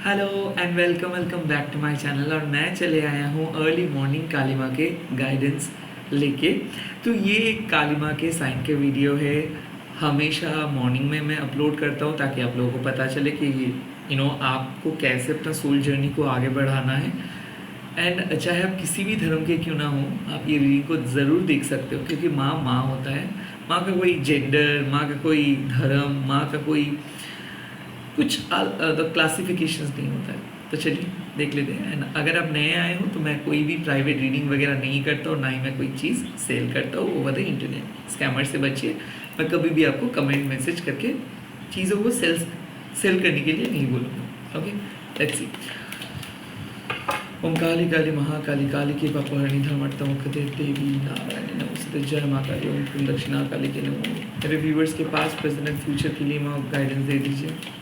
Hello and welcome welcome back to my channel. और मैं चले आया हूँ अर्ली मॉर्निंग काली माँ के गाइडेंस लेके। तो ये एक काली माँ के साइन के वीडियो है। हमेशा मॉर्निंग में मैं अपलोड करता हूँ ताकि आप लोगों को पता चले कि आपको कैसे अपना सोल जर्नी को आगे बढ़ाना है। एंड चाहे आप किसी भी धर्म के क्यों ना हो, आप ये रीडिंग को ज़रूर देख सकते हो, क्योंकि माँ माँ होता है। माँ का कोई जेंडर, माँ का कोई धर्म, माँ का कोई कुछ क्लासिफिकेशंस नहीं होता है। तो चलिए देख लेते हैं। एंड अगर आप नए आए हो तो मैं कोई भी प्राइवेट रीडिंग वगैरह नहीं करता और ना ही मैं कोई चीज़ सेल करता हूँ ओवर द इंटरनेट। स्कैमर से बचिए। मैं कभी भी आपको कमेंट मैसेज करके चीज़ों को सेल करने के लिए नहीं बोलूँगा। Okay, let's see. Om Kali Kali Mahakali Kali के पापहरणी धर्मार्थमुखते देवी नारायणी नमस्ते। जय माता दी। ओम तुम दक्षिणा काली के नमो। मेरे व्यूवर्स के पास प्रेजेंट एंड फ्यूचर के लिए माँ गाइडेंस दे दीजिए।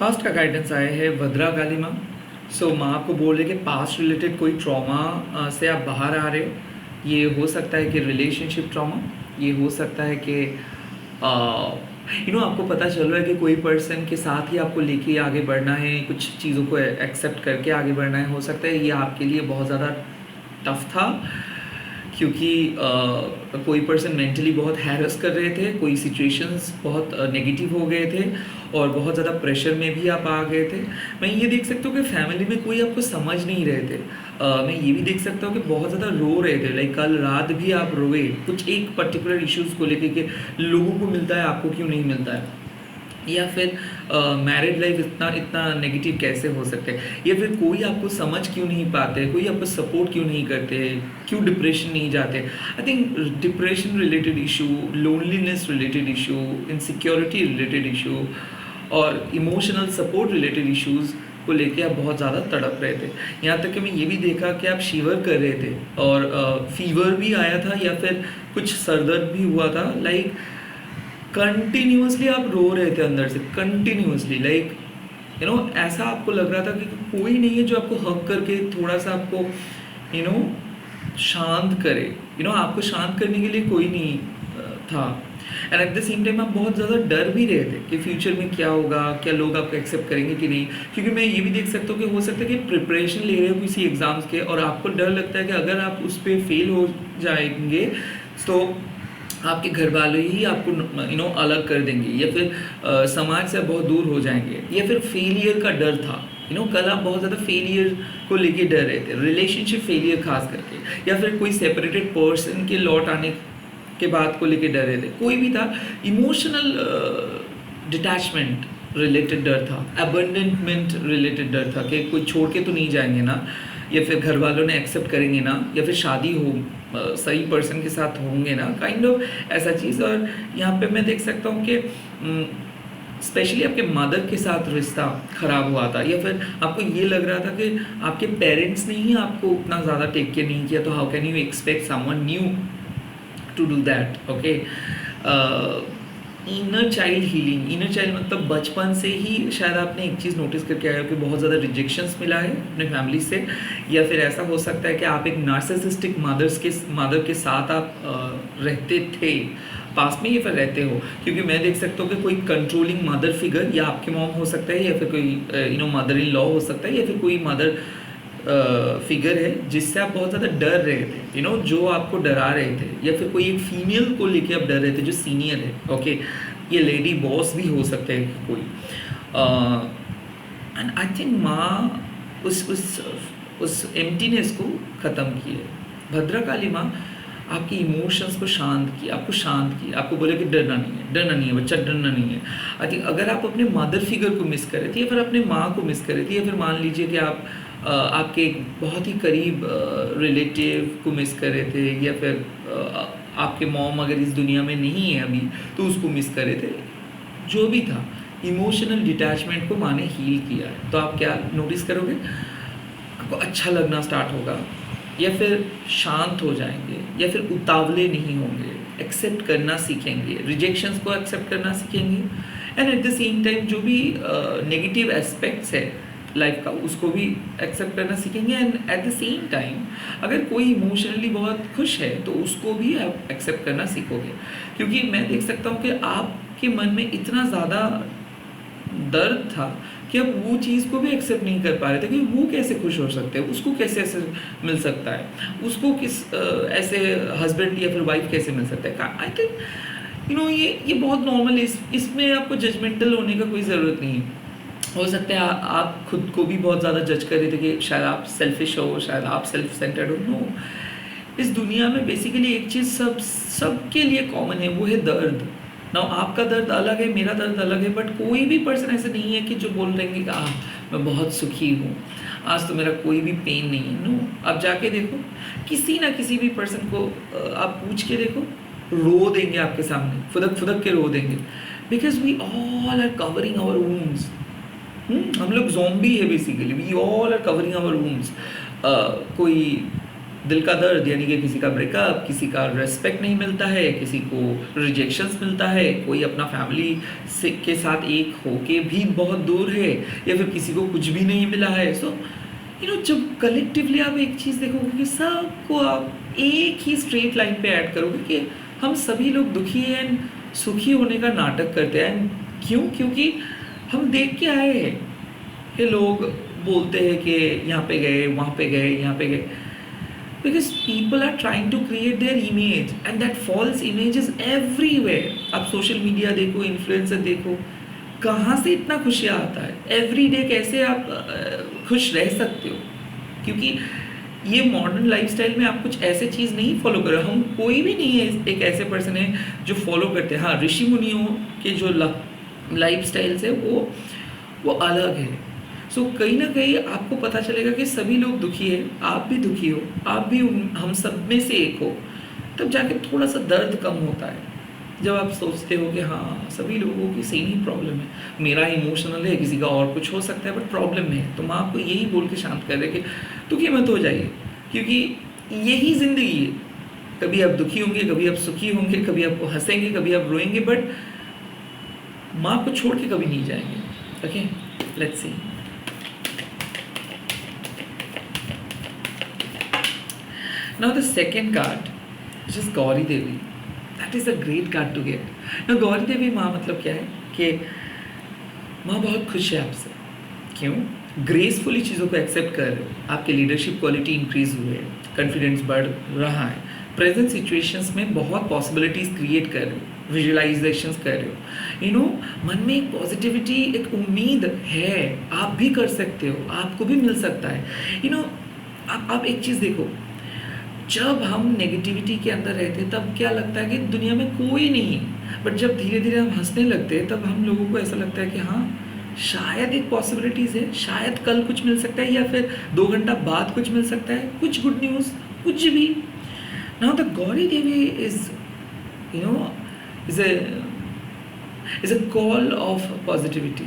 पास्ट का गाइडेंस आया है भद्रा काली माँ। सो माँ आपको बोल रहे कि पास्ट रिलेटेड कोई ट्रॉमा से आप बाहर आ रहे हो। ये हो सकता है कि रिलेशनशिप ट्रॉमा, ये हो सकता है कि आपको पता चल रहा है कि कोई पर्सन के साथ ही आपको लेके आगे बढ़ना है, कुछ चीज़ों को एक्सेप्ट करके आगे बढ़ना है। हो सकता है ये आपके लिए बहुत ज़्यादा टफ था, क्योंकि कोई पर्सन मेंटली बहुत हैरस कर रहे थे, कोई सिचुएशंस बहुत नेगेटिव हो गए थे और बहुत ज़्यादा प्रेशर में भी आप आ गए थे। मैं ये देख सकता हूँ कि फैमिली में कोई आपको समझ नहीं रहे थे। मैं ये भी देख सकता हूँ कि बहुत ज़्यादा रो रहे थे। लाइक कल रात भी आप रोए कुछ एक पर्टिकुलर इश्यूज़ को लेके कि लोगों को मिलता है, आपको क्यों नहीं मिलता है, या फिर मैरिड लाइफ इतना इतना नेगेटिव कैसे हो सकते हैं, या फिर कोई आपको समझ क्यों नहीं पाते, कोई आपको सपोर्ट क्यों नहीं करते, क्यों डिप्रेशन नहीं जाते। I think depression related issue, loneliness related issue, insecurity related issue और इमोशनल सपोर्ट रिलेटेड इश्यूज़ को लेके आप बहुत ज़्यादा तड़प रहे थे। यहाँ तक कि मैं ये भी देखा कि आप शिवर कर रहे थे और फीवर भी आया था या फिर कुछ सरदर्द भी हुआ था। लाइक कंटिन्यूसली आप रो रहे थे अंदर से, कंटिन्यूसली। लाइक ऐसा आपको लग रहा था कि कोई नहीं है जो आपको हक करके थोड़ा सा आपको शांत करे। आपको शांत करने के लिए कोई नहीं था। And at the same time आप बहुत ज़्यादा डर भी रहे थे कि फ्यूचर में क्या होगा, क्या लोग आपको एक्सेप्ट करेंगे कि नहीं। क्योंकि मैं ये भी देख सकता हूँ कि हो सकता है कि प्रिपरेशन ले रहे हो किसी एग्ज़ाम्स के और आपको डर लगता है कि अगर आप उस पर फेल हो जाएंगे तो आपके घर वाले ही आपको अलग कर देंगे, या फिर समाज से बहुत दूर हो जाएंगे, या फिर फेलियर का डर था। कल आप बहुत ज़्यादा फेलियर को लेके डर रहे थे, रिलेशनशिप फेलियर खास करके, या फिर कोई सेपरेटेड पर्सन के लौट आने के बात को लेके डर रहे थे। कोई भी था, इमोशनल डिटैचमेंट रिलेटेड डर था, अबंडनमेंट रिलेटेड डर था कि कोई छोड़ के तो नहीं जाएंगे ना, या फिर घर वालों ने एक्सेप्ट करेंगे ना, या फिर शादी हो सही पर्सन के साथ होंगे ना, काइंड ऑफ ऐसा चीज़। और यहाँ पे मैं देख सकता हूँ कि स्पेशली आपके मदर के साथ रिश्ता ख़राब हुआ था, या फिर आपको ये लग रहा था कि आपके पेरेंट्स ने ही आपको उतना ज़्यादा टेक केयर नहीं किया, तो how can you expect someone new to do that. Okay, inner child healing. Inner child मतलब बचपन से ही शायद आपने एक चीज़ नोटिस करके आए हो कि बहुत ज़्यादा रिजेक्शंस मिला है अपने फैमिली से, या फिर ऐसा हो सकता है कि आप एक नार्सिसिस्टिक मदर के साथ आप रहते थे पास में, या फिर रहते हो। क्योंकि मैं देख सकता हूँ कि कोई कंट्रोलिंग मदर फिगर या आपके मॉम हो सकता है, या फिर कोई मदर इन लॉ हो सकता है, या फिर कोई मदर फिगर है जिससे आप बहुत ज़्यादा डर रहे थे, जो आपको डरा रहे थे, या फिर कोई एक फीमेल को लेके आप डर रहे थे जो सीनियर है। ओके, ये लेडी बॉस भी हो सकते हैं कोई। एंड आई थिंक माँ उस एम्प्टीनेस को ख़त्म की है। भद्रकाली माँ आपकी इमोशंस को शांत किया, आपको शांत किया, आपको बोले कि डरना नहीं है बच्चा, डरना नहीं है। आई थिंक अगर आप अपने मदर फिगर को मिस कर रहे थे, या फिर अपने माँ को मिस कर रहे थे, या फिर मान लीजिए कि आप आपके एक बहुत ही करीब रिलेटिव को मिस कर रहे थे, या फिर आपके मॉम अगर इस दुनिया में नहीं है अभी तो उसको मिस कर रहे थे, जो भी था, इमोशनल डिटैचमेंट को माँ ने हील किया है। तो आप क्या नोटिस करोगे, आपको अच्छा लगना स्टार्ट होगा, या फिर शांत हो जाएंगे, या फिर उतावले नहीं होंगे, एक्सेप्ट करना सीखेंगे, रिजेक्शंस को एक्सेप्ट करना सीखेंगे, and at the same time जो भी नेगेटिव एस्पेक्ट्स है लाइफ का उसको भी एक्सेप्ट करना सीखेंगे। And at the same time अगर कोई इमोशनली बहुत खुश है तो उसको भी आप एक्सेप्ट करना सीखोगे। क्योंकि मैं देख सकता हूँ कि आपके मन में इतना ज़्यादा दर्द था कि अब वो चीज़ को भी एक्सेप्ट नहीं कर पा रहे थे कि वो कैसे खुश हो सकते हैं, उसको कैसे ऐसे मिल सकता है, उसको किस ऐसे हस्बैंड या फिर वाइफ कैसे मिल सकता है। आई थिंक ये बहुत नॉर्मल है, इसमें आपको जजमेंटल होने का कोई ज़रूरत नहीं है। हो सकता है आप खुद को भी बहुत ज़्यादा जज कर रहे थे कि शायद आप सेल्फिश हो, शायद आप सेल्फ सेंटर्ड हो। नो, इस दुनिया में बेसिकली एक चीज़ सबके लिए कॉमन है, वो है दर्द। ना आपका दर्द अलग है, मेरा दर्द अलग है, बट कोई भी पर्सन ऐसे नहीं है कि जो बोल रहे हैं कि मैं बहुत सुखी हूँ, आज तो मेरा कोई भी पेन नहीं है। नो, आप जाके देखो, किसी ना किसी भी पर्सन को आप पूछ के देखो, रो देंगे आपके सामने, फुदक फुदक के रो देंगे, because we all are covering our wounds. हम लोग ज़ॉम्बी है basically, we all are covering our wounds. कोई दिल का दर्द यानी कि किसी का ब्रेकअप, किसी का रेस्पेक्ट नहीं मिलता है, किसी को रिजेक्शंस मिलता है, कोई अपना फैमिली से के साथ एक होके भी बहुत दूर है, या फिर किसी को कुछ भी नहीं मिला है। सो जब कलेक्टिवली आप एक चीज़ देखोगे कि सबको आप एक ही स्ट्रेट लाइन पे ऐड करोगे कि हम सभी लोग दुखी एंड सुखी होने का नाटक करते हैं। एंड क्यों? क्योंकि हम देख के आए हैं कि लोग बोलते हैं कि यहाँ पे गए, वहाँ पे गए, यहाँ पे गए, because people are trying to create their image and that false image is everywhere. आप सोशल मीडिया देखो, इन्फ्लुएंसर देखो, कहाँ से इतना खुशियाँ आता है, एवरी डे कैसे आप खुश रह सकते हो, क्योंकि ये मॉडर्न लाइफस्टाइल में आप कुछ ऐसे चीज़ नहीं फॉलो कर रहे। हम कोई भी नहीं है एक ऐसे पर्सन है जो फॉलो करते हैं। हाँ, ऋषि मुनियों के जो लाइफस्टाइल से वो अलग है। सो कहीं ना कहीं आपको पता चलेगा कि सभी लोग दुखी है, आप भी दुखी हो, आप भी हम सब में से एक हो, तब जाके थोड़ा सा दर्द कम होता है। जब आप सोचते हो कि हाँ, सभी लोगों की सेम ही प्रॉब्लम है, मेरा इमोशनल है, किसी का और कुछ हो सकता है, बट प्रॉब्लम है, तो मैं आपको यही बोल के शांत कर रहे कि दुखी मत हो जाइए, क्योंकि यही ज़िंदगी है। कभी आप दुखी होंगे, कभी आप सुखी होंगे, कभी आप हंसेंगे, कभी आप रोएंगे, बट माँ को छोड़ के कभी नहीं जाएंगे। Okay, let's see. Now the second card, which is Gauri Devi, that is a great card to get. ना गौरी देवी माँ मतलब क्या है कि माँ बहुत खुश है आपसे। क्यों? ग्रेसफुली चीज़ों को एक्सेप्ट कर रहे हो, आपके लीडरशिप क्वालिटी इंक्रीज हुए है, कॉन्फिडेंस बढ़ रहा है, प्रेजेंट सिचुएशंस में बहुत पॉसिबिलिटीज़ क्रिएट कर रहे हो, विजुअलाइजेशंस कर रहे हो। मन में एक पॉजिटिविटी, एक उम्मीद है, आप भी कर सकते हो, आपको भी मिल सकता है। आप एक चीज़ देखो, जब हम नेगेटिविटी के अंदर रहते हैं तब क्या लगता है कि दुनिया में कोई नहीं है, बट जब धीरे धीरे हम हंसने लगते हैं तब हम लोगों को ऐसा लगता है कि हाँ, शायद एक पॉसिबिलिटीज़ है, शायद कल कुछ मिल सकता है, या फिर 2 घंटा बाद कुछ मिल सकता है, कुछ गुड न्यूज़, कुछ भी। Now the Gauri Devi is a call of positivity.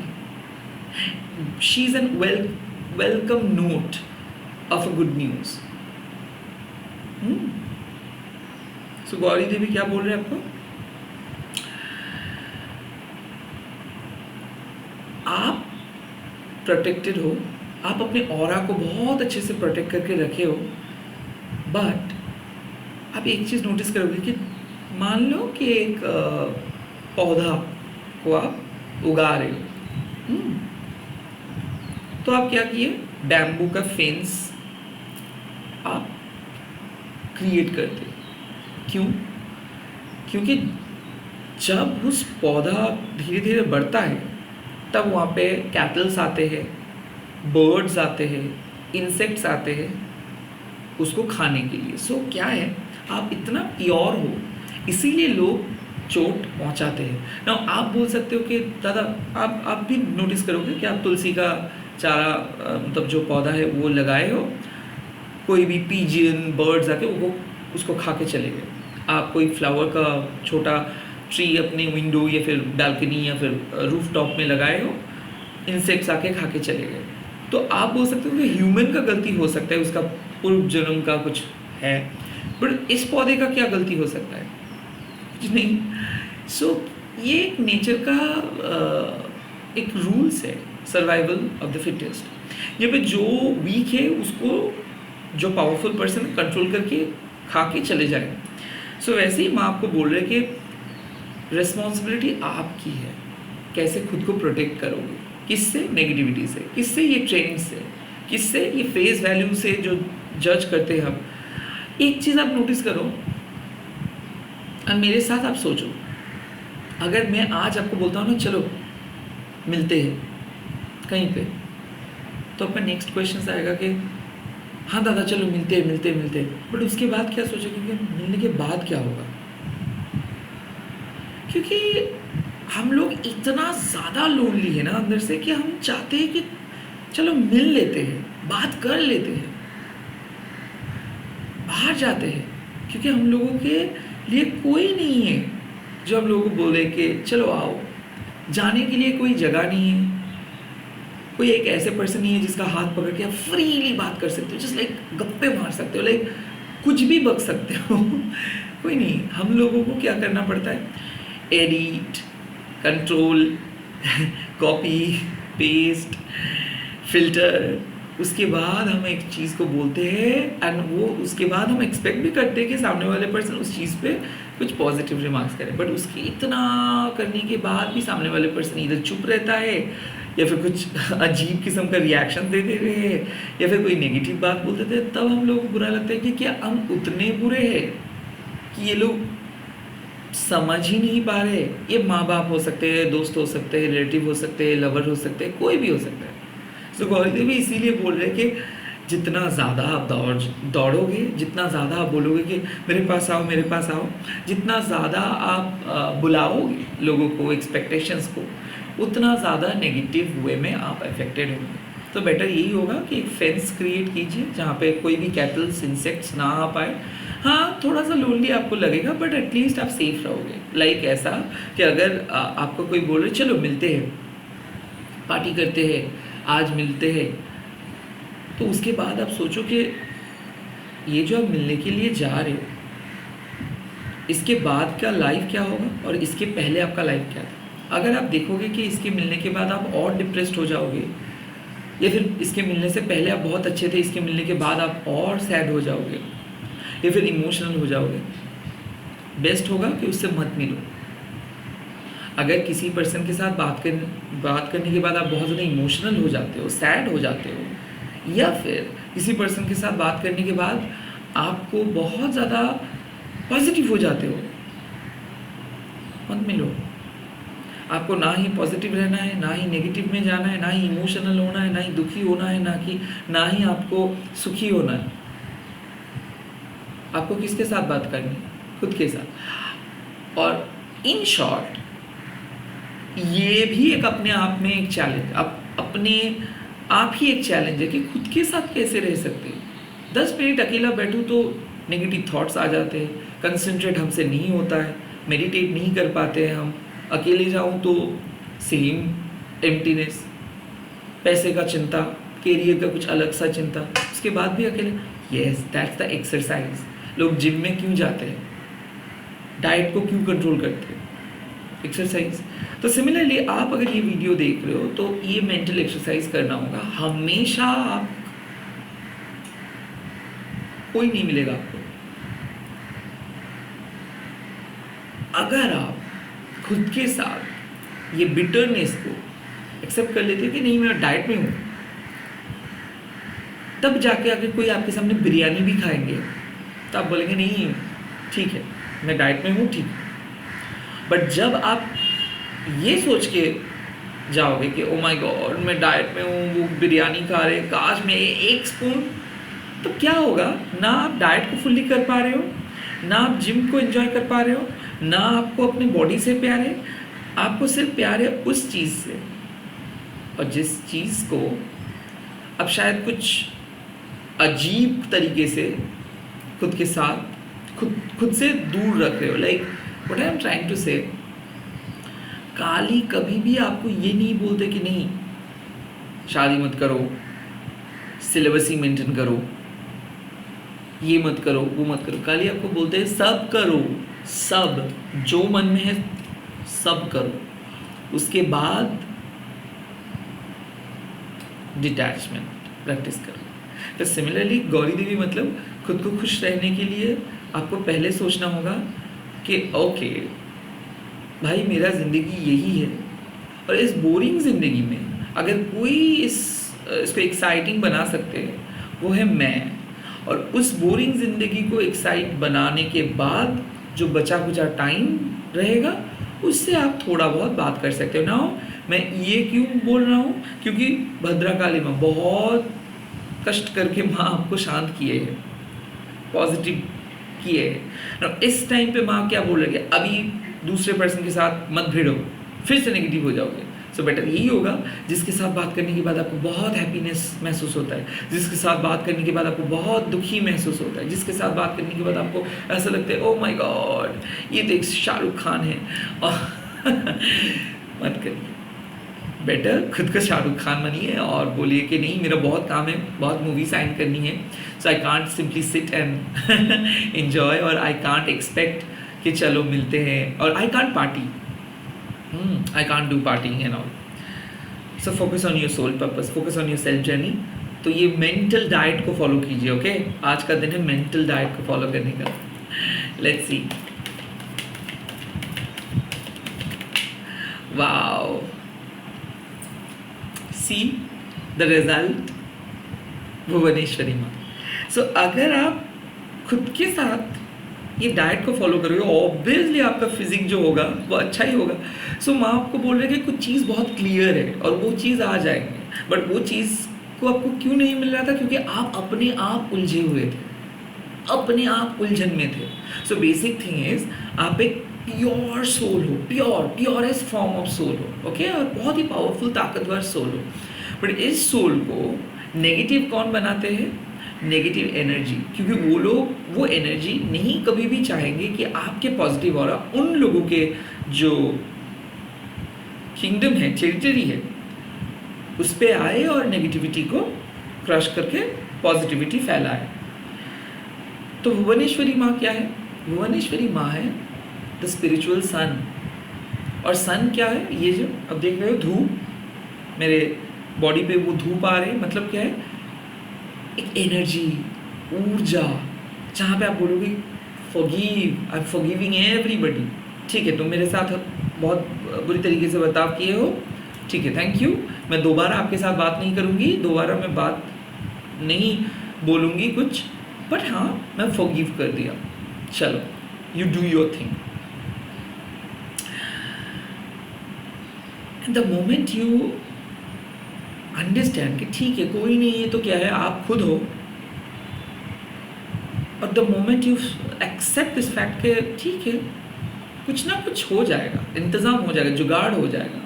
She is a welcome note of a good news. सो गौरी देवी क्या बोल रहे हैं आपको? आप प्रोटेक्टेड हो, आप अपने ऑरा को बहुत अच्छे से प्रोटेक्ट करके रखे हो, बट आप एक चीज़ नोटिस करोगे कि मान लो कि एक पौधा को आप उगा रहे हो, तो आप क्या किए, बैम्बू का फेंस आप क्रिएट करते। क्यों? क्योंकि जब उस पौधा धीरे धीरे बढ़ता है तब वहाँ पे कैटल्स आते हैं, बर्ड्स आते हैं, इंसेक्ट्स आते हैं उसको खाने के लिए। सो क्या है, आप इतना प्योर हो इसीलिए लोग चोट पहुँचाते हैं ना। आप बोल सकते हो कि दादा आप भी नोटिस करोगे कि आप तुलसी का चारा मतलब जो पौधा है वो लगाए हो, कोई भी पीजियन बर्ड्स आके वो उसको खा के चले गए। आप कोई फ्लावर का छोटा ट्री अपने विंडो या फिर बालकनी या फिर रूफ टॉप में लगाए हो, इंसेक्ट्स आके खा के चले गए। तो आप बोल सकते हो कि ह्यूमन का गलती हो सकता है, उसका पूर्व जन्म का कुछ है, बट इस पौधे का क्या गलती हो सकता है? कुछ नहीं। सो ये एक नेचर का एक रूल्स है, सर्वाइवल ऑफ द फिटेस्ट। यहाँ पे जो वीक है उसको जो पावरफुल पर्सन कंट्रोल करके खा के चले जाए। सो वैसे ही माँ आपको बोल रहे कि रिस्पॉन्सिबिलिटी आपकी है, कैसे खुद को प्रोटेक्ट करोगे? किससे? नेगेटिविटी से। किससे? ये ट्रेंड से। किससे? ये फेस वैल्यू से जो जज करते हैं हम। एक चीज़ आप नोटिस करो और मेरे साथ आप सोचो, अगर मैं आज आपको बोलता हूँ ना चलो मिलते हैं कहीं पे, तो आपका नेक्स्ट क्वेश्चन आएगा कि हाँ दादा चलो मिलते हैं मिलते हैं मिलते हैं, बट उसके बाद क्या सोचोगे कि मिलने के बाद क्या होगा? क्योंकि हम लोग इतना ज़्यादा लोनली है ना अंदर से कि हम चाहते हैं कि चलो मिल लेते हैं, बात कर लेते हैं, बाहर जाते हैं, क्योंकि हम लोगों के लिए कोई नहीं है जो हम लोगों को बोले कि चलो आओ। जाने के लिए कोई जगह नहीं है, कोई एक ऐसे पर्सन नहीं है जिसका हाथ पकड़ के आप फ्रीली बात कर सकते हो, जस्ट लाइक गप्पे मार सकते हो, लाइक कुछ भी बक सकते हो। कोई नहीं। हम लोगों को क्या करना पड़ता है? Edit, control, copy paste, filter, उसके बाद हम एक चीज़ को बोलते हैं एंड वो उसके बाद हम एक्सपेक्ट भी करते हैं कि सामने वाले पर्सन उस चीज़ पे कुछ पॉजिटिव रिमार्क्स करे, बट उसके इतना करने के बाद भी सामने वाले पर्सन इधर चुप रहता है या फिर कुछ अजीब किस्म का रिएक्शन दे रहे हैं या फिर कोई नेगेटिव बात बोल देते हैं, तब हम लोग को बुरा लगता है कि क्या हम उतने बुरे हैं कि ये लोग समझ ही नहीं पा रहे। ये माँ बाप हो सकते हैं, दोस्त हो सकते हैं, रिलेटिव हो सकते हैं, लवर हो सकते हैं, कोई भी हो सकता है। तो गौरी देवी इसीलिए बोल रहे हैं कि जितना ज़्यादा आप दौड़ोगे, जितना ज़्यादा आप बोलोगे कि मेरे पास आओ मेरे पास आओ, जितना ज़्यादा आप बुलाओगे लोगों को, एक्सपेक्टेशंस को, उतना ज़्यादा नेगेटिव वे में आप अफेक्टेड होंगे। तो बेटर यही होगा कि एक फेंस क्रिएट कीजिए जहाँ पे कोई भी कैटल्स, इंसेक्ट्स ना आ पाए। हाँ, थोड़ा सा लोनली आपको लगेगा बट एटलीस्ट आप सेफ रहोगे। लाइक ऐसा कि अगर आपको कोई बोल रहे चलो मिलते हैं, पार्टी करते हैं, आज मिलते हैं, तो उसके बाद आप सोचो कि ये जो आप मिलने के लिए जा रहे हो, इसके बाद का लाइफ क्या होगा और इसके पहले आपका लाइफ क्या था। अगर आप देखोगे कि इसके मिलने के बाद आप और डिप्रेस्ड हो जाओगे या फिर इसके मिलने से पहले आप बहुत अच्छे थे, इसके मिलने के बाद आप और सैड हो जाओगे या फिर इमोशनल हो जाओगे, बेस्ट होगा कि उससे मत मिलो। अगर किसी पर्सन के साथ बात करने के बाद आप बहुत ज़्यादा इमोशनल हो जाते हो, सैड हो जाते हो, या फिर किसी पर्सन के साथ बात करने के बाद आपको बहुत ज़्यादा पॉजिटिव हो जाते हो, मत मिलो। आपको ना ही पॉजिटिव रहना है, ना ही नेगेटिव में जाना है, ना ही इमोशनल होना है, ना ही दुखी होना है, ना ही आपको सुखी होना है। आपको किसके साथ बात करनी है? खुद के साथ। और इन शॉर्ट ये भी एक अपने आप में एक चैलेंज, अपने आप ही एक चैलेंज है कि खुद के साथ कैसे रह सकते हैं। 10 मिनट अकेला बैठूं तो नेगेटिव थॉट्स आ जाते हैं, कंसंट्रेट हमसे नहीं होता है, मेडिटेट नहीं कर पाते हैं हम। अकेले जाऊं तो सेम एम्प्टीनेस, पैसे का चिंता, कैरियर का कुछ अलग सा चिंता, उसके बाद भी अकेले। Yes, that's the exercise. लोग जिम में क्यों जाते हैं, डाइट को क्यों कंट्रोल करते हैं? एक्सरसाइज। तो सिमिलरली आप अगर ये वीडियो देख रहे हो तो ये मेंटल एक्सरसाइज करना होगा हमेशा। आप कोई नहीं मिलेगा आपको अगर आप खुद के साथ ये बिटरनेस को एक्सेप्ट कर लेते हो कि नहीं मैं डाइट में हूँ, तब जाके अगर कोई आपके सामने बिरयानी भी खाएंगे तो आप बोलेंगे नहीं ठीक है मैं डाइट में हूँ, ठीक है। बट जब आप ये सोच के जाओगे कि ओ माय गॉड मैं डाइट में हूँ, वो बिरयानी खा रहे हैं, काश मैं एक स्पून, तो क्या होगा? ना आप डाइट को फुल्ली कर पा रहे हो, ना आप जिम को एंजॉय कर पा रहे हो, ना आपको अपनी बॉडी से प्यार है, आपको सिर्फ प्यार है उस चीज़ से, और जिस चीज़ को अब शायद कुछ अजीब तरीके से खुद के साथ खुद से दूर रख रहे हो। Like what I am trying to say, Kali कभी भी आपको ये नहीं बोलते कि नहीं शादी मत करो, सिलेबस ही मेंटेन करो, ये मत करो, वो मत करो। काली आपको बोलते हैं सब करो, सब जो मन में है सब करो। उसके बाद डिटैचमेंट प्रैक्टिस करो। तो सिमिलरली गौरी देवी मतलब खुद को खुश रहने के लिए आपको पहले सोचना होगा कि ओके भाई मेरा ज़िंदगी यही है और इस बोरिंग ज़िंदगी में अगर कोई इसको एक्साइटिंग बना सकते हैं वो है मैं। और उस बोरिंग ज़िंदगी को एक्साइट बनाने के बाद जो बचा कुचा टाइम रहेगा उससे आप थोड़ा बहुत बात कर सकते हो ना। मैं ये क्यों बोल रहा हूँ, क्योंकि भद्रकाली माँ बहुत कष्ट करके माँ आपको शांत किए है, पॉजिटिव किए है। इस टाइम पे माँ क्या बोल रही है, अभी दूसरे पर्सन के साथ मत भिड़ो, फिर से नेगेटिव हो जाओगे। सो बेटर यही होगा जिसके साथ बात करने के बाद आपको बहुत हैप्पीनेस महसूस होता है, जिसके साथ बात करने के बाद आपको बहुत दुखी महसूस होता है, जिसके साथ बात करने के बाद आपको ऐसा लगता है ओह माय गॉड ये तो एक शाहरुख खान है, और मत करिए। बेटर खुद का शाहरुख खान बनिए और बोलिए कि नहीं मेरा बहुत काम है, बहुत मूवी साइन करनी है, so I can't simply sit and enjoy, और आई कांट एक्सपेक्ट कि चलो मिलते हैं, और I can't party, I can't do partying and all. So focus on your soul purpose, focus on your self journey. तो ये मेंटल डाइट को follow कीजिए, ओके आज का दिन है मेंटल डाइट को फॉलो करने का। Let's see, wow, see the result, Bhuvaneshwari माँ। सो अगर आप खुद के साथ ये डाइट को फॉलो करोगे ऑब्वियसली आपका फिजिक जो होगा वो अच्छा ही होगा। सो माँ आपको बोल रहे हैं कि कुछ चीज़ बहुत क्लियर है और वो चीज़ आ जाएंगे, बट वो चीज़ को आपको क्यों नहीं मिल रहा था, क्योंकि आप अपने आप उलझे हुए थे, अपने आप उलझन में थे। सो बेसिक थिंग इज आप एक प्योर सोल हो, प्योरेस्ट फॉर्म ऑफ सोल हो, ओके और बहुत ही पावरफुल ताकतवर सोल हो। बट इस सोल को नेगेटिव कौन बनाते हैं, नेगेटिव एनर्जी, क्योंकि वो लोग वो एनर्जी नहीं कभी भी चाहेंगे कि आपके पॉजिटिव ऑरा उन लोगों के जो किंगडम है, टेरिटरी है, उस पे आए और नेगेटिविटी को क्रश करके पॉजिटिविटी फैलाए। तो भुवनेश्वरी माँ क्या है, भुवनेश्वरी माँ है द स्पिरिचुअल सन। और सन क्या है, ये जो अब देख रहे हो धूप, मेरे बॉडी पे वो धूप आ रहे हैं, मतलब क्या है, एक एनर्जी, ऊर्जा, जहाँ पे आप बोलोगे forgive, I am forgiving everybody. ठीक है, तुम मेरे साथ बहुत बुरी तरीके से बर्ताव किए हो, ठीक है, थैंक यू, मैं दोबारा आपके साथ बात नहीं करूँगी, दोबारा मैं बात नहीं बोलूँगी कुछ, बट हाँ मैं फॉरगिव कर दिया, चलो you do your thing. The moment you understand कि ठीक है कोई नहीं, ये तो क्या है, आप खुद हो, और the moment you accept this fact के ठीक है कुछ ना कुछ हो जाएगा, इंतज़ाम हो जाएगा, जुगाड़ हो जाएगा,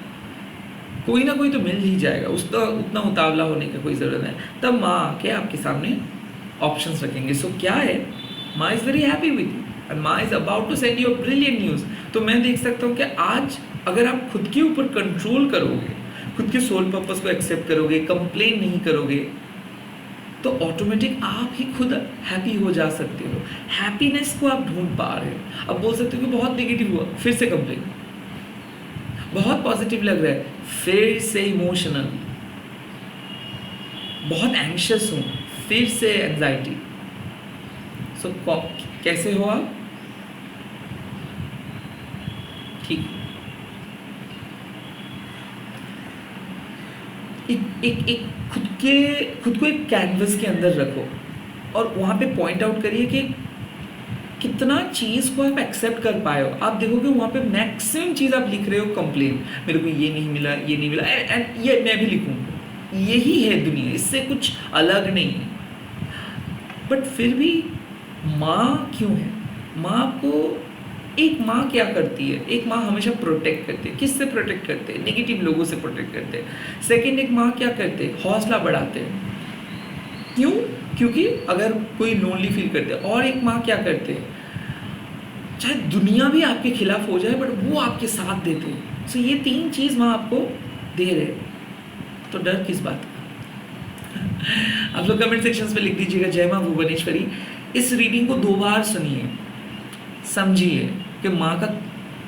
कोई ना कोई तो मिल ही जाएगा, उसका उतना उतावला होने की कोई ज़रूरत नहीं। तब माँ आके आपके सामने ऑप्शंस रखेंगे। सो क्या है, माँ is very happy with you and माँ is about to send you brilliant news. तो मैं देख सकता हूँ कि आज अगर आप खुद के ऊपर कंट्रोल करोगे, खुद के सोल पर्पस को एक्सेप्ट करोगे, कंप्लेन नहीं करोगे, तो ऑटोमेटिक आप ही खुद हैप्पी हो जा सकते हो, हैप्पीनेस को आप ढूंढ पा रहे हो। अब बोल सकते हो कि बहुत नेगेटिव हुआ, फिर से कंप्लेन, बहुत पॉजिटिव लग रहा है, फिर से इमोशनल, बहुत एंग्शियस हूँ, फिर से एंजाइटी। सो कैसे हो आप, ठीक, एक खुद को एक कैनवस के अंदर रखो और वहाँ पे पॉइंट आउट करिए कि कितना चीज़ को आप एक्सेप्ट कर पाए हो। आप देखोगे वहाँ पे मैक्सिमम चीज़ आप लिख रहे हो कंप्लेन, मेरे को ये नहीं मिला, ये नहीं मिला, एंड ये मैं भी लिखूँगा, यही है दुनिया, इससे कुछ अलग नहीं है। बट फिर भी माँ क्यों है, माँ आपको, एक माँ क्या करती है, एक माँ हमेशा प्रोटेक्ट करती है। किससे प्रोटेक्ट करते हैं, नेगेटिव लोगों से प्रोटेक्ट करते हैं। सेकंड, एक माँ क्या करते हैं, हौसला बढ़ाते हैं। क्यों, क्योंकि अगर कोई लोनली फील करते हैं। और एक माँ क्या करते हैं, चाहे दुनिया भी आपके खिलाफ हो जाए बट वो आपके साथ देते हैं। सो ये तीन चीज़ माँ आपको दे रहे, तो डर किस बात का। आप लोग कमेंट सेक्शंस में लिख दीजिएगा जय माँ भुवनेश्वरी। इस रीडिंग को 2 बार सुनिए, समझिए कि माँ का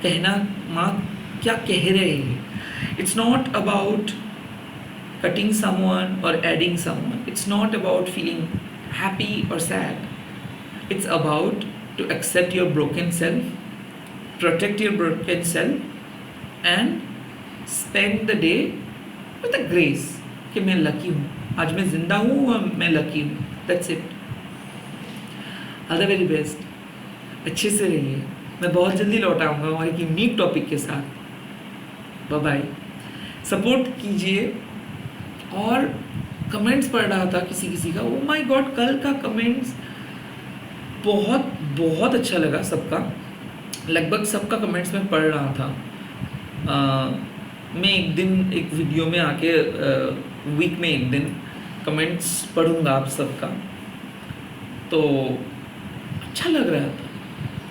कहना, माँ क्या कह रहे हैं। It's not about cutting someone or adding someone. It's not about feeling happy or sad. It's about to accept your broken self, protect your broken self, and spend the day with a grace कि मैं lucky हूँ, आज मैं जिंदा हूँ और मैं lucky हूँ, that's it. All the very best, अच्छे से रहिए। मैं बहुत जल्दी लौट आऊँगा और एक यूनिक टॉपिक के साथ। बाय बाय, सपोर्ट कीजिए। और कमेंट्स पढ़ रहा था किसी का, ओ माय गॉड, कल का कमेंट्स बहुत बहुत अच्छा लगा सबका, लगभग सबका कमेंट्स मैं पढ़ रहा था। मैं एक दिन एक वीडियो में आके वीक में एक दिन कमेंट्स पढ़ूंगा आप सबका, तो अच्छा लग रहा था।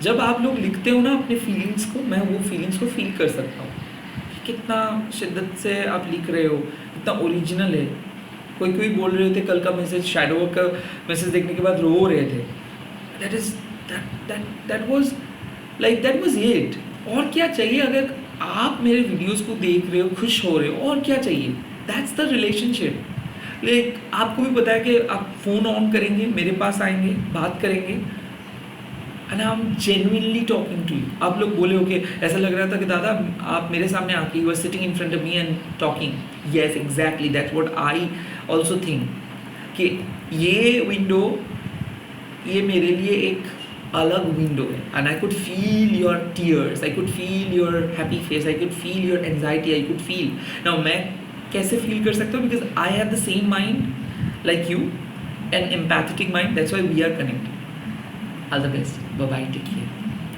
जब आप लोग लिखते हो ना अपने फीलिंग्स को, मैं वो फीलिंग्स को फील कर सकता हूँ कि कितना शिद्दत से आप लिख रहे हो, कितना ओरिजिनल है। कोई बोल रहे थे कल का मैसेज, शैडो का मैसेज देखने के बाद रो रहे थे। That was it. और क्या चाहिए? अगर आप मेरे वीडियोस को देख रहे हो, खुश हो रहे हो, और क्या चाहिए? That's the relationship. आपको भी पता है कि आप फ़ोन ऑन करेंगे, मेरे पास आएंगे, बात करेंगे, and I am genuinely talking to you. आप लोग बोले हो कि ऐसा लग रहा था कि दादा आप मेरे सामने आके you are sitting in front of me and talking. Yes, exactly, that's what I also think कि ये विंडो, ये मेरे लिए एक अलग विंडो है, and I could feel your tears, I could feel your happy face, I could feel your anxiety, I could feel. Now मैं कैसे फील कर सकता हूँ? Because I have the same mind like you, an empathetic mind, that's why we are connected. All the best, bye bye, take care.